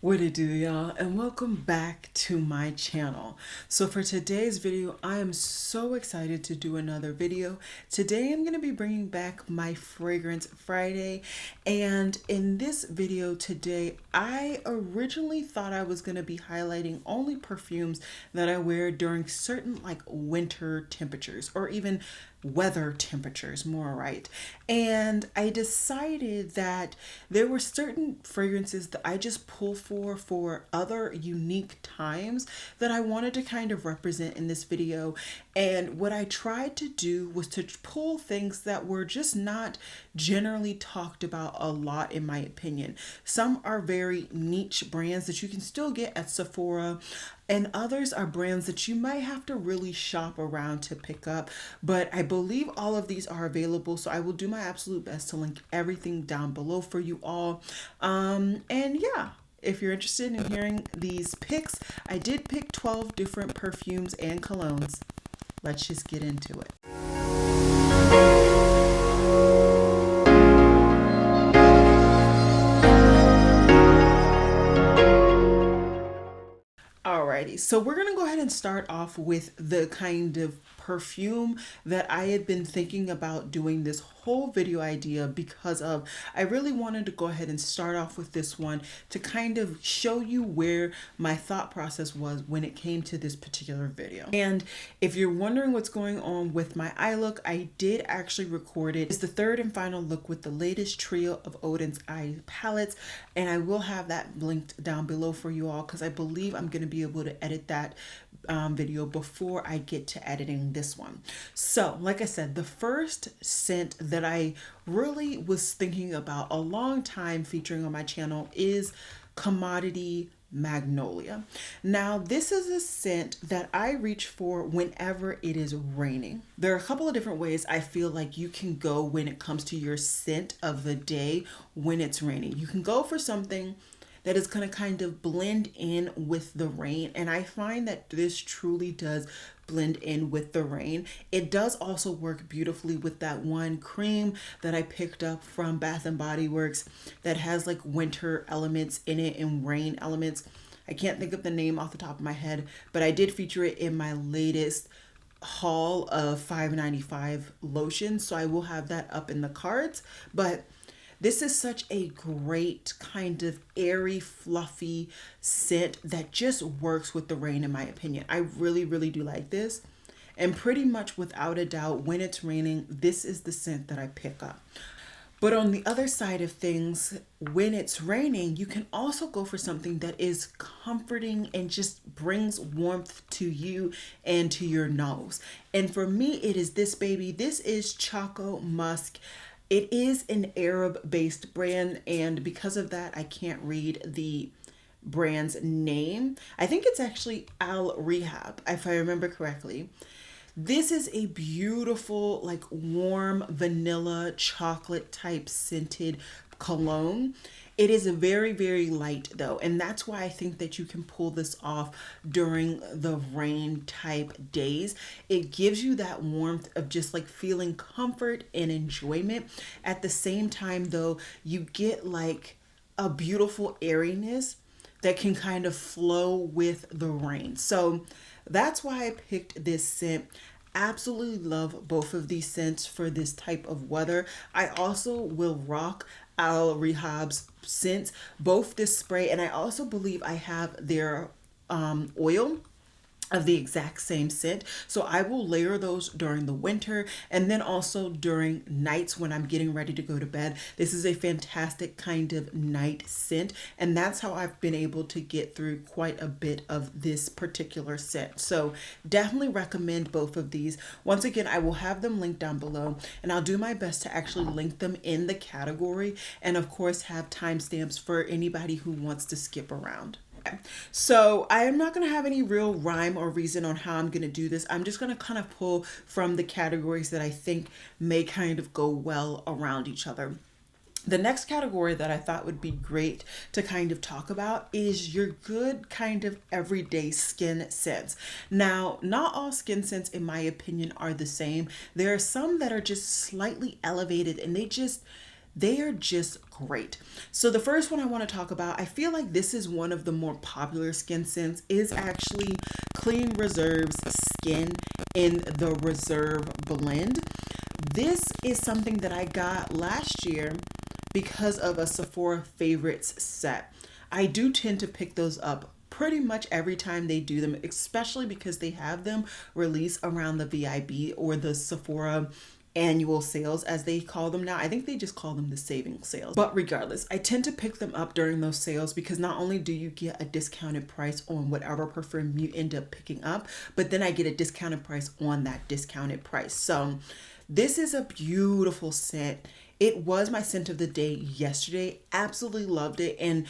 What it do, y'all, and welcome back to my channel. So for today's video, I am so excited to do another video. Today I'm going to be bringing back my Fragrance Friday, and in this video today, I originally thought I was going to be highlighting only perfumes that I wear during certain like winter temperatures or even weather temperatures, more right. And I decided that there were certain fragrances that I just pull for other unique times that I wanted to kind of represent in this video. And what I tried to do was to pull things that were just not generally talked about a lot, in my opinion. Some are very niche brands that you can still get at Sephora, and others are brands that you might have to really shop around to pick up. But I believe all of these are available, so I will do my absolute best to link everything down below for you all. And yeah, if you're interested in hearing these picks, I did pick 12 different perfumes and colognes. Let's just get into it. Alrighty, so we're gonna go ahead and start off with the kind of perfume that I had been thinking about doing this whole video idea because of, I really wanted to go ahead and start off with this one to kind of show you where my thought process was when it came to this particular video. And if you're wondering what's going on with my eye look, I did actually record it. It's the third and final look with the latest trio of Odin's eye palettes, and I will have that linked down below for you all because I believe I'm going to be able to edit that video before I get to editing this one. So like I said, the first scent that I really was thinking about a long time featuring on my channel is Commodity Magnolia. Now this is a scent that I reach for whenever it is raining. There are a couple of different ways I feel like you can go when it comes to your scent of the day when it's raining. You can go for something that is going to kind of blend in with the rain. And I find that this truly does blend in with the rain. It does also work beautifully with that one cream that I picked up from Bath and Body Works that has like winter elements in it and rain elements. I can't think of the name off the top of my head, but I did feature it in my latest haul of $5.95 lotion. So I will have that up in the cards. But this is such a great kind of airy, fluffy scent that just works with the rain, in my opinion. I really, really do like this. And pretty much without a doubt, when it's raining, this is the scent that I pick up. But on the other side of things, when it's raining, you can also go for something that is comforting and just brings warmth to you and to your nose. And for me, it is this baby. This is Choco Musk. It is an Arab-based brand, and because of that, I can't read the brand's name. I think it's actually Al Rehab, if I remember correctly. This is a beautiful, like warm vanilla chocolate type scented cologne. It is very, very light though, and that's why I think that you can pull this off during the rain type days. It gives you that warmth of just like feeling comfort and enjoyment. At the same time though, you get like a beautiful airiness that can kind of flow with the rain. So that's why I picked this scent. Absolutely love both of these scents for this type of weather. I also will rock Al Rehab's scents, both this spray, and I also believe I have their oil of the exact same scent. So I will layer those during the winter and then also during nights when I'm getting ready to go to bed. This is a fantastic kind of night scent, and that's how I've been able to get through quite a bit of this particular scent. So definitely recommend both of these. Once again, I will have them linked down below, and I'll do my best to actually link them in the category, and of course have timestamps for anybody who wants to skip around. So I am not going to have any real rhyme or reason on how I'm going to do this. I'm just going to kind of pull from the categories that I think may kind of go well around each other. The next category that I thought would be great to kind of talk about is your good kind of everyday skin scents. Now, not all skin scents, in my opinion, are the same. There are some that are just slightly elevated and They are just great. So the first one I want to talk about, I feel like this is one of the more popular skin scents, is actually Clean Reserve's Skin in the Reserve blend. This is something that I got last year because of a Sephora favorites set. I do tend to pick those up pretty much every time they do them, especially because they have them release around the VIB or the Sephora annual sales, as they call them now. I think they just call them the savings sales. But regardless, I tend to pick them up during those sales because not only do you get a discounted price on whatever perfume you end up picking up, but then I get a discounted price on that discounted price. So this is a beautiful scent. It was my scent of the day yesterday. Absolutely loved it. And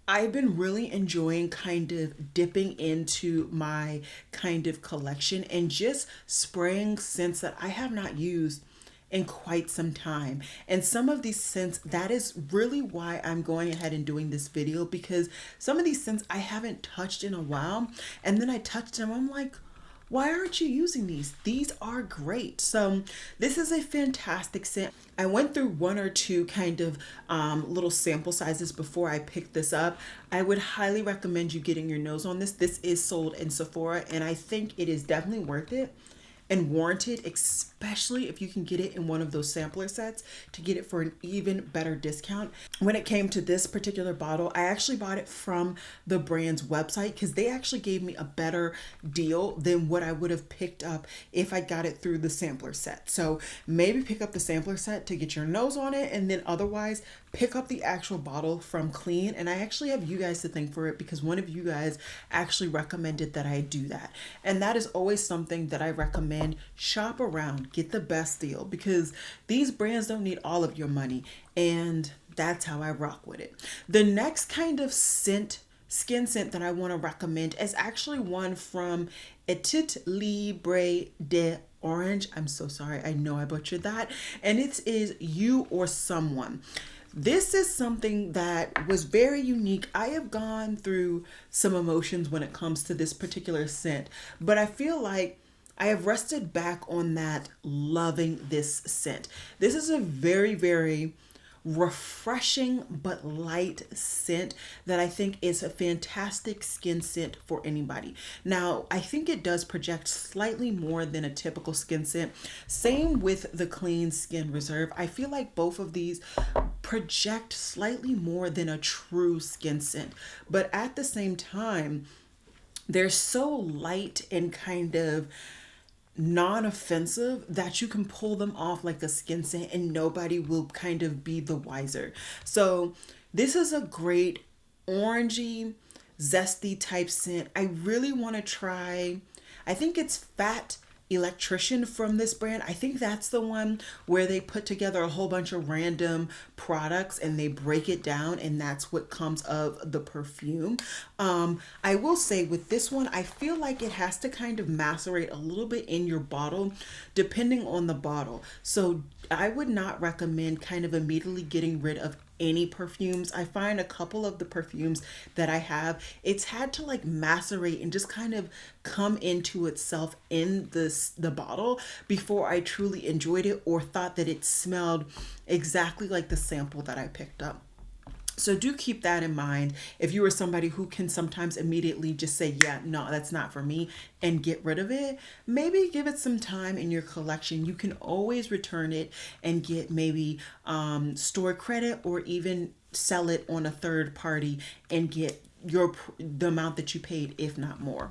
I've been really enjoying kind of dipping into my kind of collection and just spraying scents that I have not used in quite some time. And some of these scents, that is really why I'm going ahead and doing this video, because some of these scents I haven't touched in a while. And then I touched them, I'm like, why aren't you using these? These are great. So this is a fantastic scent. I went through one or two kind of little sample sizes before I picked this up. I would highly recommend you getting your nose on this. This is sold in Sephora, and I think it is definitely worth it and warranted, especially if you can get it in one of those sampler sets to get it for an even better discount. When it came to this particular bottle, I actually bought it from the brand's website because they actually gave me a better deal than what I would have picked up if I got it through the sampler set. So maybe pick up the sampler set to get your nose on it, and then otherwise pick up the actual bottle from Clean. And I actually have you guys to thank for it because one of you guys actually recommended that I do that. And that is always something that I recommend. Shop around, get the best deal, because these brands don't need all of your money. And that's how I rock with it. The next kind of scent, skin scent that I want to recommend is actually one from Etude Libre de Orange. I'm so sorry. I know I butchered that. And it is You or Someone. This is something that was very unique. I have gone through some emotions when it comes to this particular scent, but I feel like I have rested back on that loving this scent. This is a very, very refreshing but light scent that I think is a fantastic skin scent for anybody. Now, I think it does project slightly more than a typical skin scent. Same with the Clean Skin Reserve. I feel like both of these project slightly more than a true skin scent, but at the same time, they're so light and kind of non-offensive that you can pull them off like a skin scent and nobody will kind of be the wiser. So this is a great orangey, zesty type scent. I really want to try, I think it's Fat Electrician from this brand. I think that's the one where they put together a whole bunch of random products and they break it down, and that's what comes of the perfume. I will say with this one, I feel like it has to kind of macerate a little bit in your bottle depending on the bottle. So I would not recommend kind of immediately getting rid of any perfumes. I find a couple of the perfumes that I have, it's had to like macerate and just kind of come into itself in the bottle before I truly enjoyed it or thought that it smelled exactly like the sample that I picked up. So do keep that in mind if you are somebody who can sometimes immediately just say, yeah, no, that's not for me, and get rid of it. Maybe give it some time in your collection. You can always return it and get maybe store credit or even sell it on a third party and get the amount that you paid, if not more.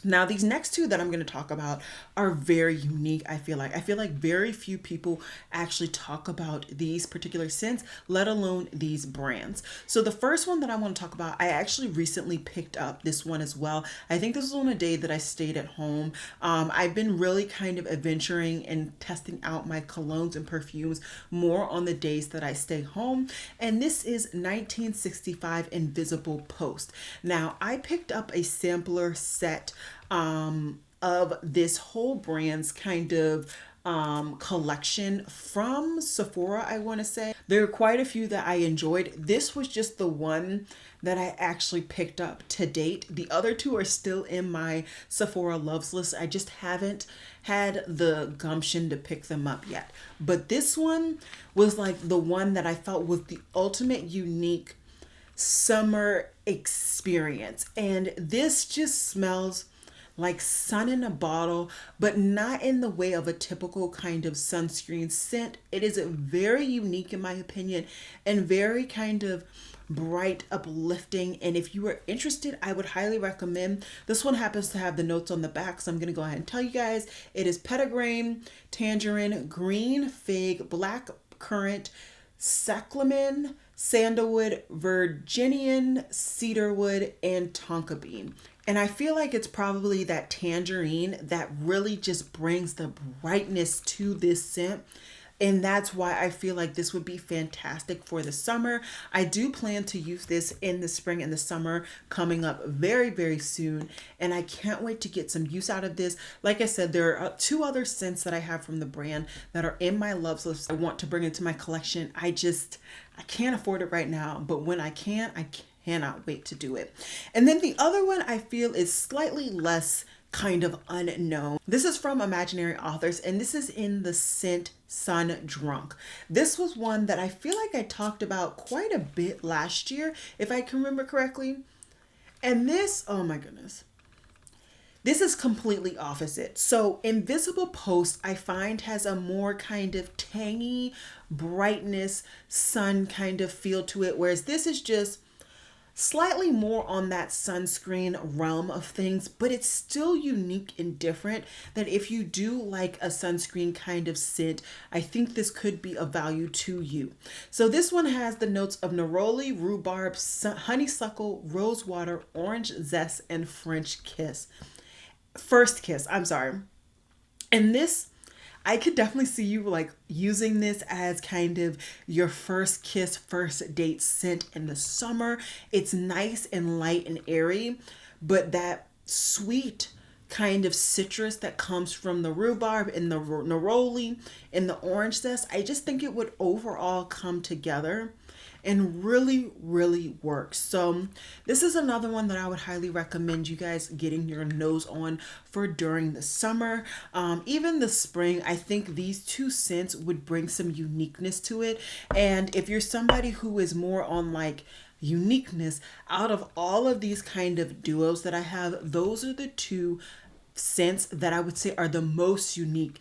Now, these next two that I'm going to talk about are very unique. I feel like very few people actually talk about these particular scents, let alone these brands. So the first one that I want to talk about, I actually recently picked up this one as well. I think this was on a day that I stayed at home. I've been really kind of adventuring and testing out my colognes and perfumes more on the days that I stay home. And this is 1965 Invisible Post. Now, I picked up a sampler set of this whole brand's kind of collection from Sephora, I want to say. There are quite a few that I enjoyed. This was just the one that I actually picked up to date. The other two are still in my Sephora loves list. I just haven't had the gumption to pick them up yet. But this one was like the one that I felt was the ultimate unique summer experience. And this just smells like sun in a bottle, but not in the way of a typical kind of sunscreen scent. It is very unique in my opinion and very kind of bright, uplifting. And if you are interested, I would highly recommend. This one happens to have the notes on the back, so I'm going to go ahead and tell you guys. It is petitgrain, tangerine, green fig, black currant, cyclamen, sandalwood, virginian, cedarwood, and tonka bean. And I feel like it's probably that tangerine that really just brings the brightness to this scent. And that's why I feel like this would be fantastic for the summer. I do plan to use this in the spring and the summer coming up very, very soon. And I can't wait to get some use out of this. Like I said, there are two other scents that I have from the brand that are in my loves list. I want to bring into my collection. I can't afford it right now, but when I can, I cannot wait to do it. And then the other one I feel is slightly less kind of unknown. This is from Imaginary Authors, and this is in the scent Sun Drunk. This was one that I feel like I talked about quite a bit last year, if I can remember correctly. And this, oh my goodness, this is completely opposite. So Invisible Post, I find, has a more kind of tangy brightness, sun kind of feel to it, whereas this is just slightly more on that sunscreen realm of things, but it's still unique and different. That if you do like a sunscreen kind of scent, I think this could be of value to you. So this one has the notes of neroli, rhubarb, honeysuckle, rosewater, orange zest, and French kiss. First kiss, I'm sorry. And this, I could definitely see you like using this as kind of your first kiss, first date scent in the summer. It's nice and light and airy, but that sweet kind of citrus that comes from the rhubarb and the neroli and the orange zest, I just think it would overall come together and really, really works. So this is another one that I would highly recommend you guys getting your nose on for during the summer. Even the spring, I think these two scents would bring some uniqueness to it. And if you're somebody who is more on like uniqueness, out of all of these kind of duos that I have, those are the two scents that I would say are the most unique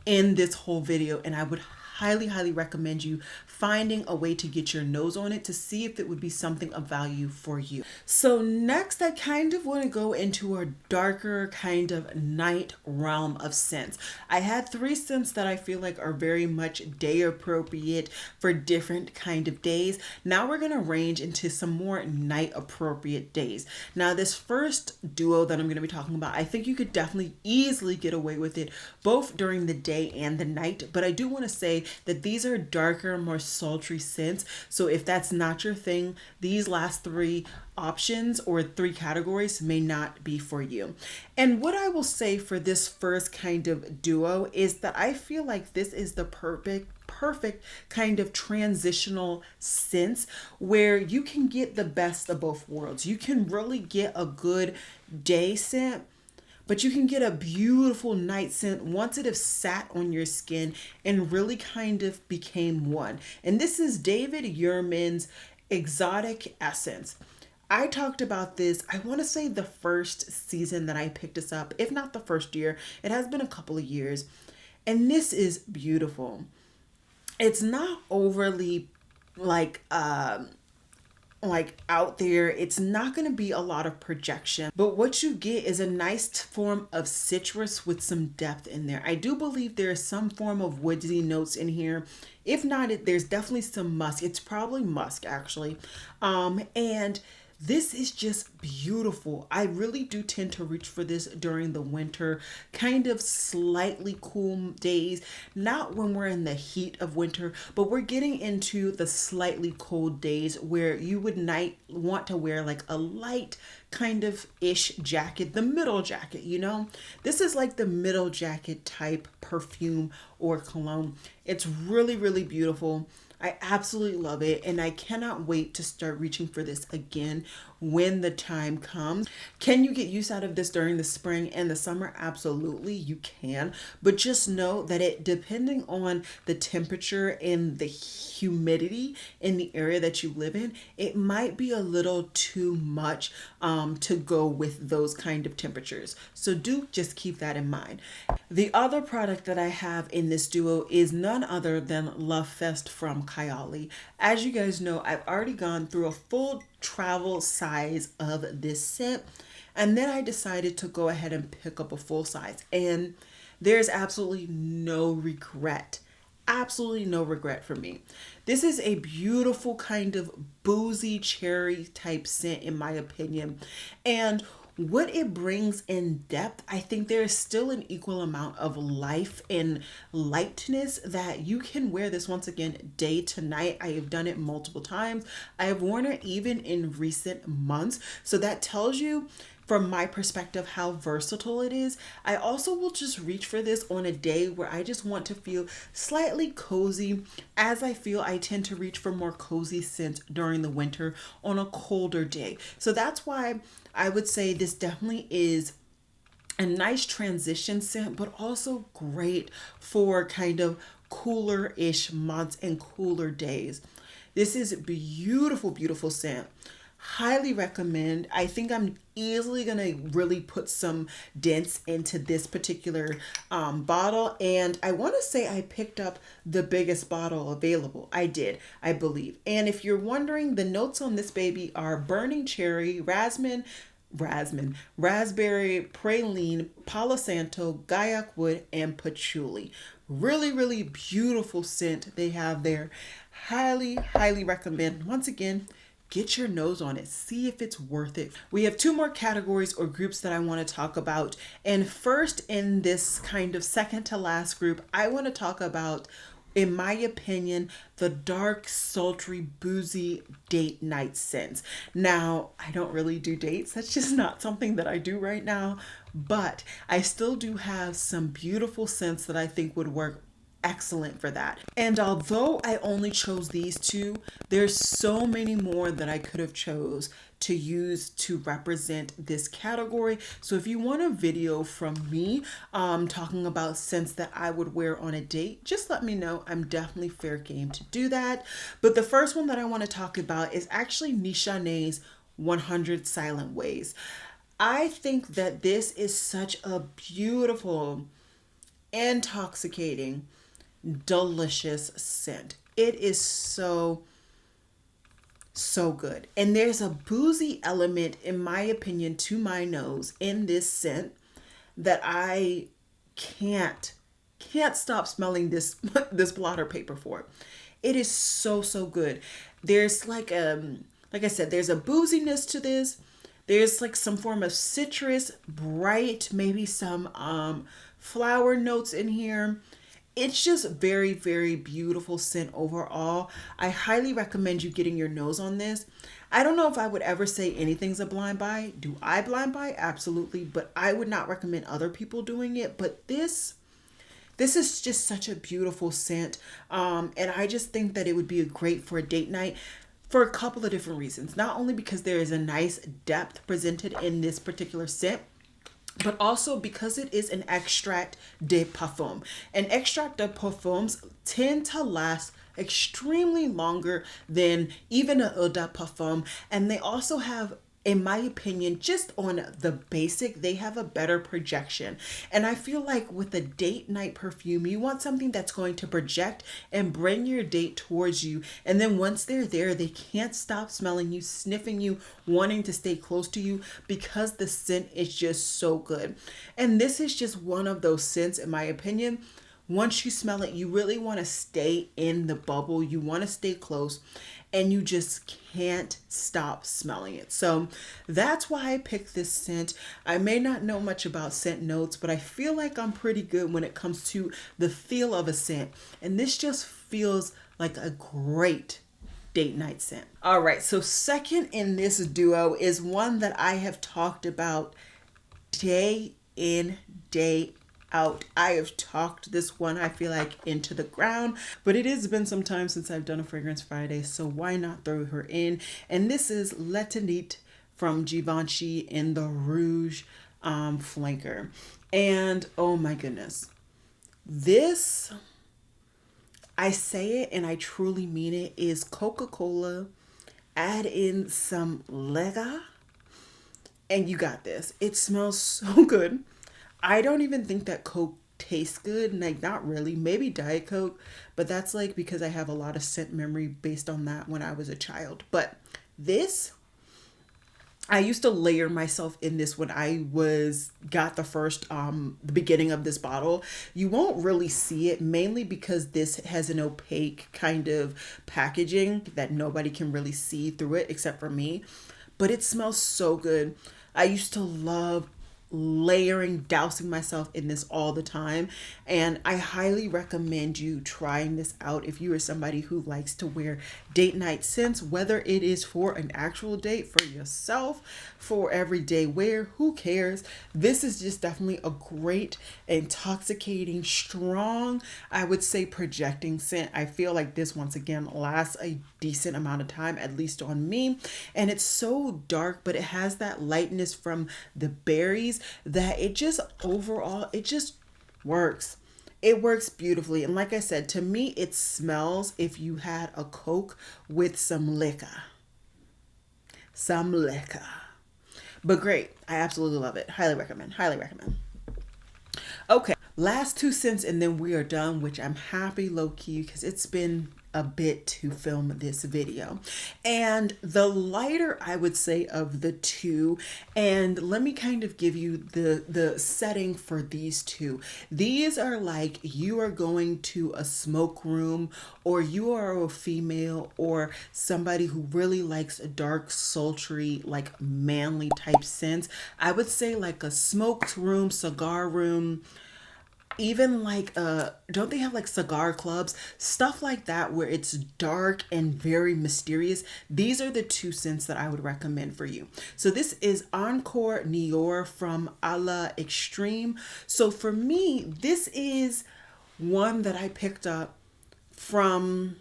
in this whole video. And I would highly recommend you finding a way to get your nose on it to see if it would be something of value for you. So next, I kind of want to go into a darker kind of night realm of scents. I had three scents that I feel like are very much day appropriate for different kind of days. Now we're going to range into some more night appropriate days. Now this first duo that I'm going to be talking about, I think you could definitely easily get away with it both during the day and the night, but I do want to say that these are darker, more sultry scents. So if that's not your thing, these last three options or three categories may not be for you. And what I will say for this first kind of duo is that I feel like this is the perfect kind of transitional sense where you can get the best of both worlds. You can really get a good day scent, but you can get a beautiful night scent once it has sat on your skin and really kind of became one. And this is David Yurman's Exotic Essence. I talked about this, I want to say the first season that I picked this up, if not the first year. It has been a couple of years. And this is beautiful. It's not overly like out there. It's not going to be a lot of projection, but what you get is a nice form of citrus with some depth in there. I do believe there is some form of woodsy notes in here. If not, there's definitely some musk. It's probably musk actually. And This is just beautiful. I really do tend to reach for this during the winter, kind of slightly cool days. Not when we're in the heat of winter, but we're getting into the slightly cold days where you would want to wear like a light kind of ish jacket, the middle jacket, you know? This is like the middle jacket type perfume or cologne. It's really, really beautiful. I absolutely love it, and I cannot wait to start reaching for this again when the time comes. Can you get use out of this during the spring and the summer? Absolutely, you can. But just know that it, depending on the temperature and the humidity in the area that you live in, it might be a little too much to go with those kind of temperatures. So do just keep that in mind. The other product that I have in this duo is none other than Love Fest from Kylie. As you guys know, I've already gone through a full travel size of this scent, and then I decided to go ahead and pick up a full size, and there's absolutely no regret. Absolutely no regret for me. This is a beautiful kind of boozy cherry type scent in my opinion, and what it brings in depth, I think there is still an equal amount of life and lightness that you can wear this once again day to night. I have done it multiple times. I have worn it even in recent months. So that tells you from my perspective how versatile it is. I also will just reach for this on a day where I just want to feel slightly cozy, as I feel I tend to reach for more cozy scents during the winter on a colder day. So that's why I would say this definitely is a nice transition scent, but also great for kind of cooler-ish months and cooler days. This is beautiful, beautiful scent. Highly recommend. I think I'm easily gonna really put some dents into this particular bottle, and I want to say I picked up the biggest bottle available. I did, I believe. And if you're wondering, the notes on this baby are burning cherry, raspberry, praline, palo santo, gaiac wood, and patchouli. Really, really beautiful scent they have there. Highly, highly recommend. Once again, get your nose on it. See if it's worth it. We have two more categories or groups that I want to talk about. And first, in this kind of second to last group, I want to talk about, in my opinion, the dark, sultry, boozy date night scents. Now, I don't really do dates. That's just not something that I do right now. But I still do have some beautiful scents that I think would work excellent for that. And although I only chose these two, there's so many more that I could have chose to use to represent this category. So if you want a video from me talking about scents that I would wear on a date, just let me know. I'm definitely fair game to do that. But the first one that I want to talk about is actually Nishane's 100 Silent Ways. I think that this is such a beautiful, intoxicating, delicious scent. It is so good, and there's a boozy element, in my opinion, to my nose in this scent that I can't stop smelling this this blotter paper for. It is so good. There's like I said, there's a booziness to this. There's like some form of citrus, bright, maybe some flower notes in here. It's just very, very beautiful scent overall. I highly recommend you getting your nose on this. I don't know if I would ever say anything's a blind buy. Do I blind buy? Absolutely. But I would not recommend other people doing it. But this is just such a beautiful scent. And I just think that it would be great for a date night for a couple of different reasons. Not only because there is a nice depth presented in this particular scent, but also because it is an extract de parfum. And extract de parfums tend to last extremely longer than even an eau de parfum. And they also have, in my opinion, just on the basic, they have a better projection. And I feel like with a date night perfume, you want something that's going to project and bring your date towards you. And then once they're there, they can't stop smelling you, sniffing you, wanting to stay close to you because the scent is just so good. And this is just one of those scents, in my opinion. Once you smell it, you really want to stay in the bubble. You want to stay close. and you just can't stop smelling it. So that's why I picked this scent. I may not know much about scent notes, but I feel like I'm pretty good when it comes to the feel of a scent. And this just feels like a great date night scent. All right, so second in this duo is one that I have talked about day in, day out. I have talked this one, I feel like, into the ground, but it has been some time since I've done a Fragrance Friday, so why not throw her in? And this is Letanite from Givenchy in the Rouge Flanker. And oh my goodness, this, I say it and I truly mean it, is Coca-Cola. Add in some Lega and you got this. It smells so good. I don't even think that Coke tastes good. Like, not really. Maybe Diet Coke, but that's like because I have a lot of scent memory based on that when I was a child. But this, I used to layer myself in this when I got the first the beginning of this bottle. You won't really see it, mainly because this has an opaque kind of packaging that nobody can really see through it except for me. But it smells so good. I used to love layering, dousing myself in this all the time, and I highly recommend you trying this out if you are somebody who likes to wear date night scents, whether it is for an actual date, for yourself, for everyday wear, who cares. This is just definitely a great, intoxicating, strong, I would say projecting scent. I feel like this once again lasts a decent amount of time, at least on me, and it's so dark, but it has that lightness from the berries that it just overall, it just works. It works beautifully. And like I said, to me, it smells if you had a Coke with some liquor. Some liquor. But great. I absolutely love it. Highly recommend. Highly recommend. Okay. Last two scents and then we are done, which I'm happy low-key because it's been a bit to film this video. And the lighter, I would say, of the two, and let me kind of give you the setting for these two. These are like you are going to a smoke room, or you are a female or somebody who really likes a dark, sultry, like manly type scents. I would say like a smoked room, cigar room, even like don't they have like cigar clubs, stuff like that, where it's dark and very mysterious. These are the two scents that I would recommend for you. So this is Encore Dior from A La Extreme. So for me, this is one that I picked up from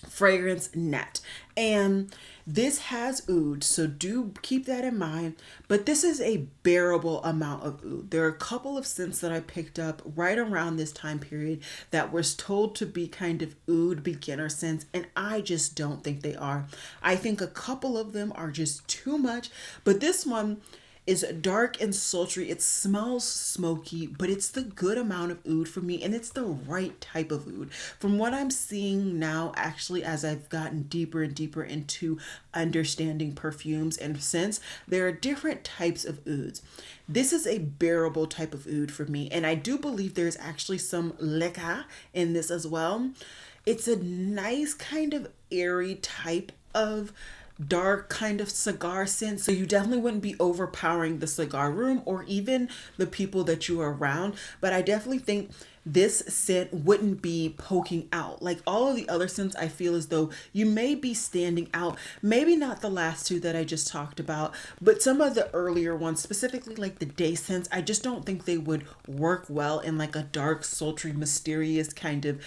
Fragrance Net, and this has oud, so do keep that in mind, but this is a bearable amount of oud. There are a couple of scents that I picked up right around this time period that was told to be kind of oud beginner scents, and I just don't think they are. I think a couple of them are just too much, but this one is dark and sultry. It smells smoky, but it's the good amount of oud for me, and it's the right type of oud. From what I'm seeing now, actually, as I've gotten deeper and deeper into understanding perfumes and scents, there are different types of ouds. This is a bearable type of oud for me, and I do believe there's actually some leca in this as well. It's a nice kind of airy type of dark kind of cigar scent, so you definitely wouldn't be overpowering the cigar room or even the people that you are around, but I definitely think this scent wouldn't be poking out. Like all of the other scents, I feel as though you may be standing out. Maybe not the last two that I just talked about, but some of the earlier ones, specifically like the day scents, I just don't think they would work well in like a dark, sultry, mysterious kind of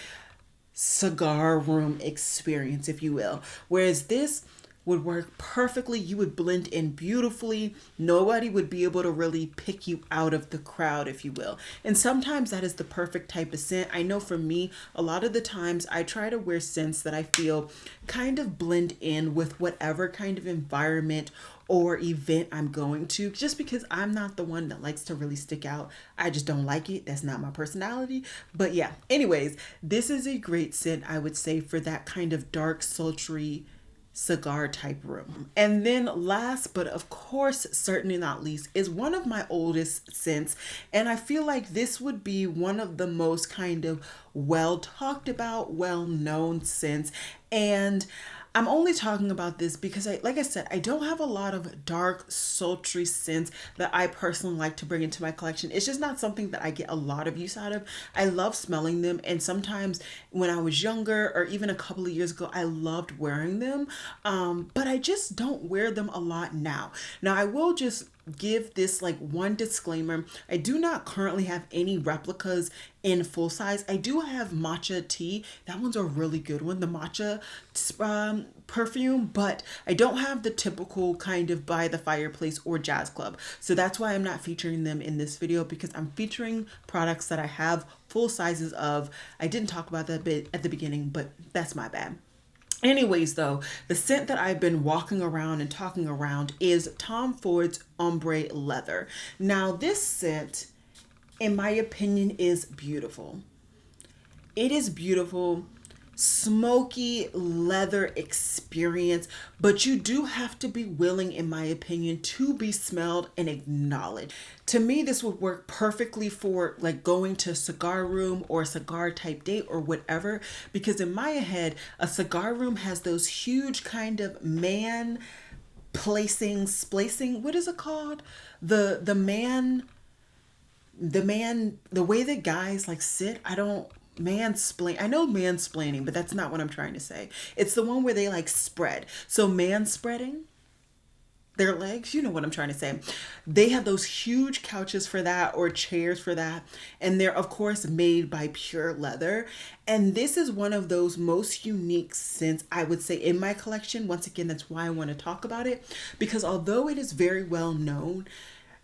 cigar room experience, if you will. Whereas this would work perfectly. You would blend in beautifully. Nobody would be able to really pick you out of the crowd, if you will. And sometimes that is the perfect type of scent. I know for me, a lot of the times I try to wear scents that I feel kind of blend in with whatever kind of environment or event I'm going to, just because I'm not the one that likes to really stick out. I just don't like it. That's not my personality. But yeah, anyways, this is a great scent, I would say, for that kind of dark, sultry cigar type room. And then last, but of course certainly not least, is one of my oldest scents, and I feel like this would be one of the most kind of well talked about, well known scents, and I'm only talking about this because like I said, I don't have a lot of dark, sultry scents that I personally like to bring into my collection. It's just not something that I get a lot of use out of. I love smelling them, and sometimes when I was younger or even a couple of years ago, I loved wearing them. But I just don't wear them a lot now. Now, I will just give this like one disclaimer. I do not currently have any replicas in full size. I do have matcha tea. That one's a really good one, the matcha perfume, but I don't have the typical kind of by the fireplace or jazz club. So that's why I'm not featuring them in this video, because I'm featuring products that I have full sizes of. I didn't talk about that bit at the beginning, but that's my bad. Anyways, though, the scent that I've been walking around and talking around is Tom Ford's Ombre Leather. Now, this scent, in my opinion, is beautiful. It is beautiful, smoky leather experience, but you do have to be willing, in my opinion, to be smelled and acknowledged. To me, this would work perfectly for like going to a cigar room or a cigar type date or whatever, because in my head, a cigar room has those huge kind of man splicing, what is it called? The way that guys like sit, I know mansplaining, but that's not what I'm trying to say. It's the one where they like spread. So manspreading their legs, you know what I'm trying to say. They have those huge couches for that, or chairs for that, and they're of course made by pure leather. And this is one of those most unique scents, I would say, in my collection. Once again, that's why I want to talk about it, because although it is very well known,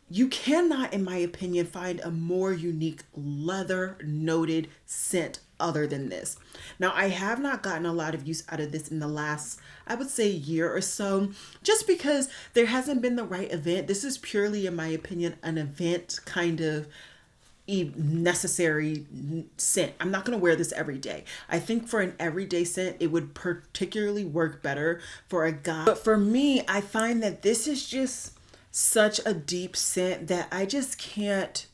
you cannot, in my opinion, find a more unique leather noted scent other than this. Now, I have not gotten a lot of use out of this in the last, I would say, year or so, just because there hasn't been the right event. This is purely, in my opinion, an event kind of necessary scent. I'm not going to wear this every day. I think for an everyday scent, it would particularly work better for a guy. But for me, I find that this is just such a deep scent that I just can't,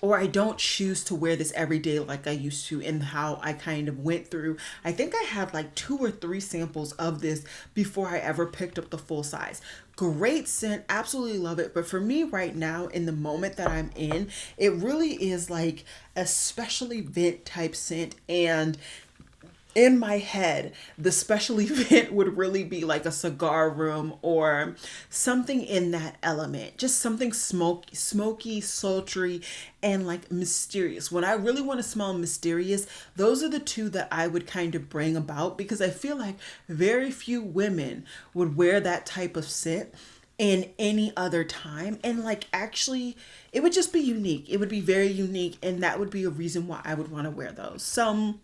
or I don't choose to wear this every day like I used to, and how I kind of went through. I think I had like 2 or 3 samples of this before I ever picked up the full size. Great scent, absolutely love it. But for me right now, in the moment that I'm in, it really is like a special event type scent. And in my head, the special event would really be like a cigar room or something in that element. Just something smoky, sultry, and like mysterious. When I really want to smell mysterious, those are the two that I would kind of bring about, because I feel like very few women would wear that type of scent in any other time. And like, actually, it would just be unique. It would be very unique, and that would be a reason why I would want to wear those. So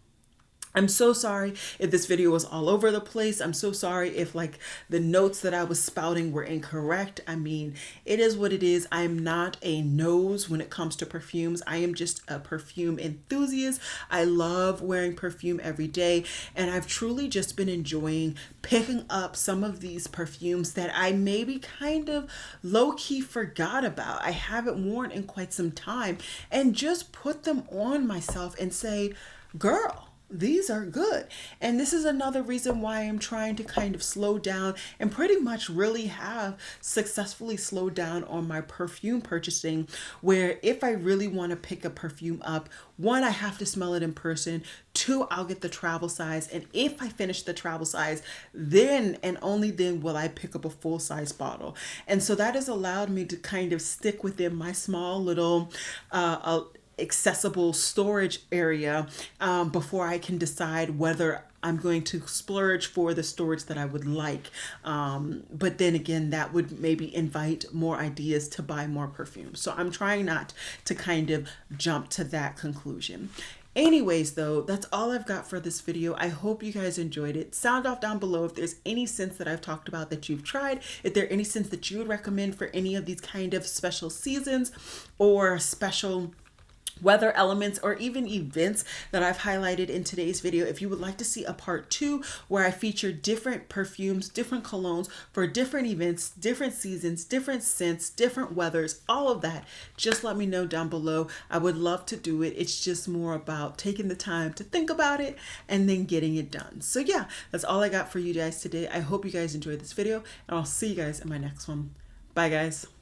I'm so sorry if this video was all over the place. I'm so sorry if like the notes that I was spouting were incorrect. I mean, it is what it is. I'm not a nose when it comes to perfumes. I am just a perfume enthusiast. I love wearing perfume every day, and I've truly just been enjoying picking up some of these perfumes that I maybe kind of low-key forgot about. I haven't worn in quite some time, and just put them on myself and say, girl, these are good. And this is another reason why I'm trying to kind of slow down, and pretty much really have successfully slowed down on my perfume purchasing, where if I really want to pick a perfume up, 1, I have to smell it in person. 2, I'll get the travel size. And if I finish the travel size, then and only then will I pick up a full size bottle. And so that has allowed me to kind of stick within my small little accessible storage area before I can decide whether I'm going to splurge for the storage that I would like. But then again, that would maybe invite more ideas to buy more perfume. So I'm trying not to kind of jump to that conclusion. Anyways, though, that's all I've got for this video. I hope you guys enjoyed it. Sound off down below if there's any scents that I've talked about that you've tried, if there are any scents that you would recommend for any of these kind of special seasons or special weather elements or even events that I've highlighted in today's video. If you would like to see a part 2 where I feature different perfumes, different colognes for different events, different seasons, different scents, different weathers, all of that, just let me know down below. I would love to do it. It's just more about taking the time to think about it and then getting it done. So yeah, that's all I got for you guys today. I hope you guys enjoyed this video, and I'll see you guys in my next one. Bye guys.